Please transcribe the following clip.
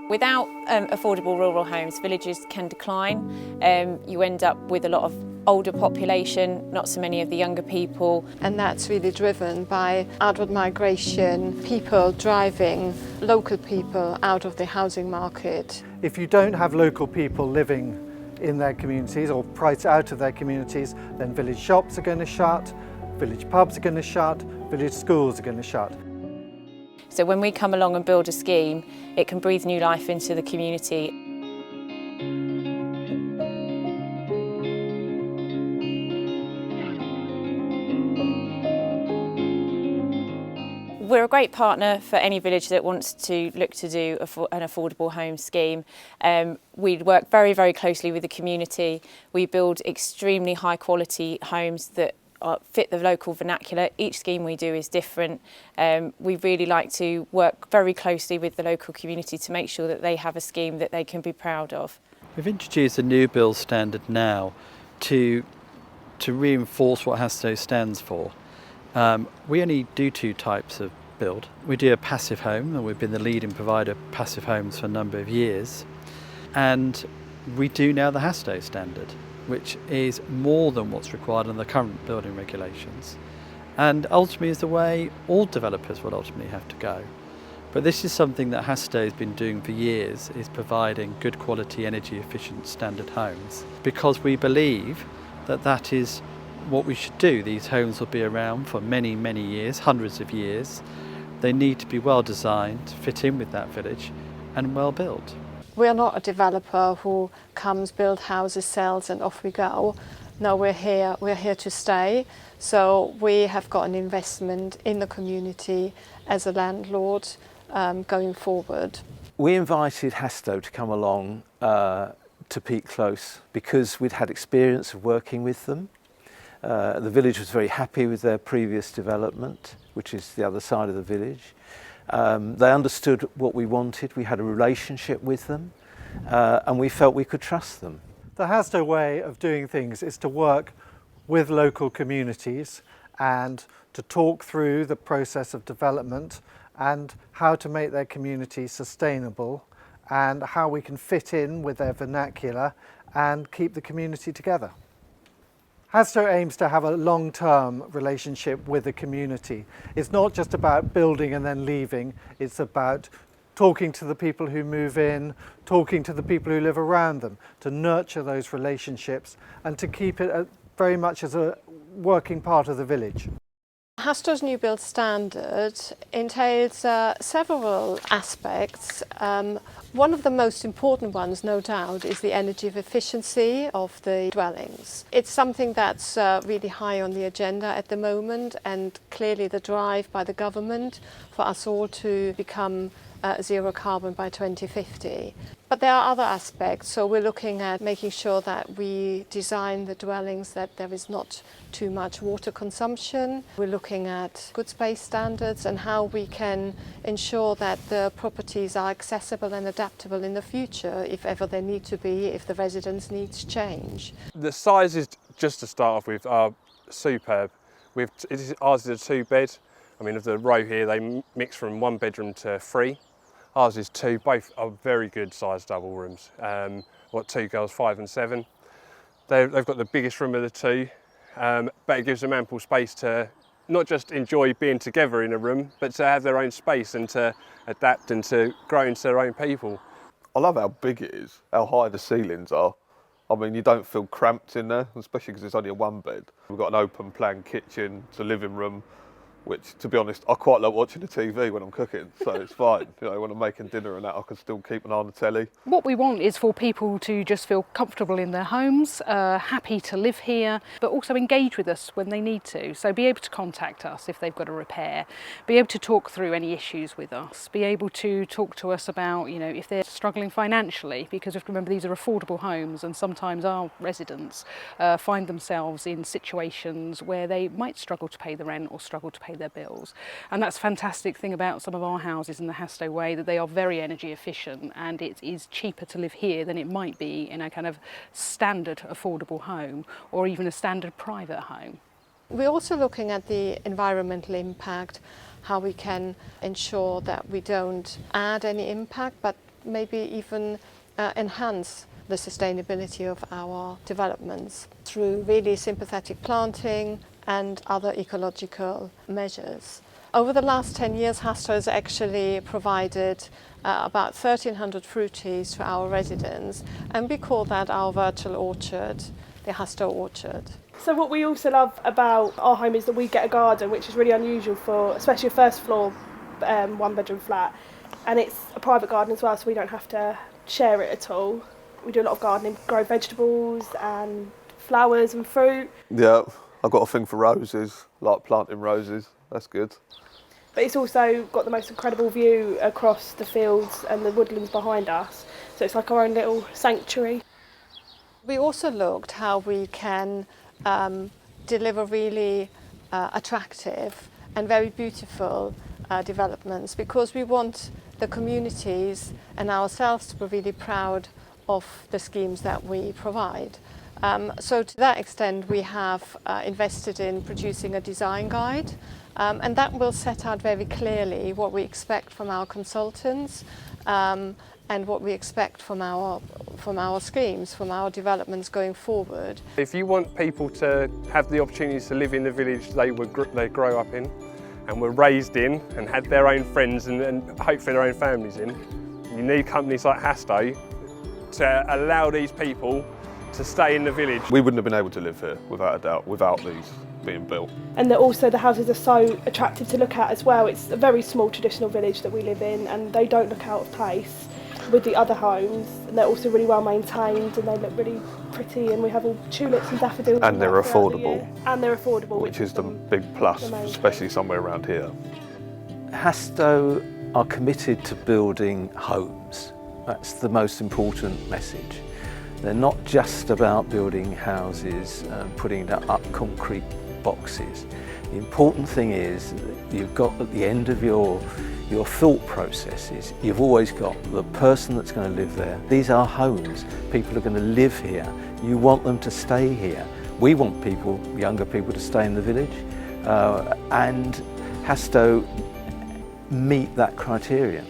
Without affordable rural homes, villages can decline. You end up with a lot of older population, not so many of the younger people. And that's really driven by outward migration, people driving local people out of the housing market. If you don't have local people living in their communities or priced out of their communities, then village shops are going to shut, village pubs are going to shut, village schools are going to shut. So when we come along and build a scheme, it can breathe new life into the community. We're a great partner for any village that wants to look to do an affordable home scheme. We work very, very closely with the community. We build extremely high quality homes that fit the local vernacular. Each scheme we do is different. We really like to work very closely with the local community to make sure that they have a scheme that they can be proud of. We've introduced a new build standard now to reinforce what Hastoe stands for. We only do two types of build. We do a passive home, and we've been the leading provider of passive homes for a number of years. And we do now the Hastoe standard, which is more than what's required in the current building regulations. And ultimately is the way all developers will ultimately have to go. But this is something that Hastoe has been doing for years, is providing good quality, energy efficient standard homes, because we believe that that is what we should do. These homes will be around for many, many years, hundreds of years. They need to be well designed, fit in with that village, and well built. We're not a developer who comes, build houses, sells and off we go. No, we're here to stay. So we have got an investment in the community as a landlord going forward. We invited Hastoe to come along to Peak Close because we'd had experience of working with them. The village was very happy with their previous development, which is the other side of the village. They understood what we wanted, we had a relationship with them, and we felt we could trust them. The Hastoe way of doing things is to work with local communities and to talk through the process of development and how to make their community sustainable and how we can fit in with their vernacular and keep the community together. Hastoe aims to have a long-term relationship with the community. It's not just about building and then leaving, it's about talking to the people who move in, talking to the people who live around them, to nurture those relationships and to keep it very much as a working part of the village. Hastoe's new build standard entails several aspects. One of the most important ones, no doubt, is the energy efficiency of the dwellings. It's something that's really high on the agenda at the moment, and clearly the drive by the government for us all to become zero carbon by 2050. But there are other aspects, so we're looking at making sure that we design the dwellings that there is not too much water consumption. We're looking at good space standards and how we can ensure that the properties are accessible and adaptable in the future if ever they need to be, if the residents' needs change. The sizes, just to start off with, are superb. Ours is a 2-bed. I mean, of the row here, they mix from 1 bedroom to 3. Ours is 2, both are very good sized double rooms. What 2 girls, 5 and 7. They've got the biggest room of the 2, but it gives them ample space to not just enjoy being together in a room, but to have their own space and to adapt and to grow into their own people. I love how big it is, how high the ceilings are. I mean, you don't feel cramped in there, especially because it's only a 1-bed. We've got an open plan kitchen, it's a living room, which, to be honest, I quite like watching the TV when I'm cooking, so it's fine. You know, when I'm making dinner and that, I can still keep an eye on the telly. What we want is for people to just feel comfortable in their homes, happy to live here, but also engage with us when they need to. So be able to contact us if they've got a repair, be able to talk through any issues with us, be able to talk to us about, you know, if they're struggling financially, because we have to remember these are affordable homes, and sometimes our residents find themselves in situations where they might struggle to pay the rent or struggle to pay their bills. And that's a fantastic thing about some of our houses in the Hastoe Way, that they are very energy efficient, and it is cheaper to live here than it might be in a kind of standard affordable home or even a standard private home. We're also looking at the environmental impact, how we can ensure that we don't add any impact but maybe even enhance the sustainability of our developments through really sympathetic planting and other ecological measures. Over the last 10 years, Hastoe has actually provided about 1,300 fruit trees to our residents, and we call that our virtual orchard, the Hastoe Orchard. So what we also love about our home is that we get a garden, which is really unusual for especially a first floor one-bedroom flat, and it's a private garden as well, so we don't have to share it at all. We do a lot of gardening, grow vegetables and flowers and fruit. Yeah, I've got a thing for roses, like planting roses, that's good. But it's also got the most incredible view across the fields and the woodlands behind us, so it's like our own little sanctuary. We also looked how we can deliver really attractive and very beautiful developments, because we want the communities and ourselves to be really proud of the schemes that we provide. So to that extent we have invested in producing a design guide, and that will set out very clearly what we expect from our consultants and what we expect from our schemes, from our developments going forward. If you want people to have the opportunities to live in the village they grow up in and were raised in and had their own friends and hopefully their own families in, you need companies like Hastoe to allow these people to stay in the village. We wouldn't have been able to live here, without a doubt, without these being built. And that also the houses are so attractive to look at as well. It's a very small traditional village that we live in, and they don't look out of place with the other homes, and they're also really well maintained and they look really pretty, and we have all tulips and daffodils. And they're affordable. And they're affordable. Which is the big plus, especially somewhere around here. Hastoe are committed to building homes. That's the most important message. They're not just about building houses and putting up concrete boxes. The important thing is that you've got at the end of your thought processes, you've always got the person that's going to live there. These are homes. People are going to live here. You want them to stay here. We want people, younger people, to stay in the village, and Hastoe meet that criteria.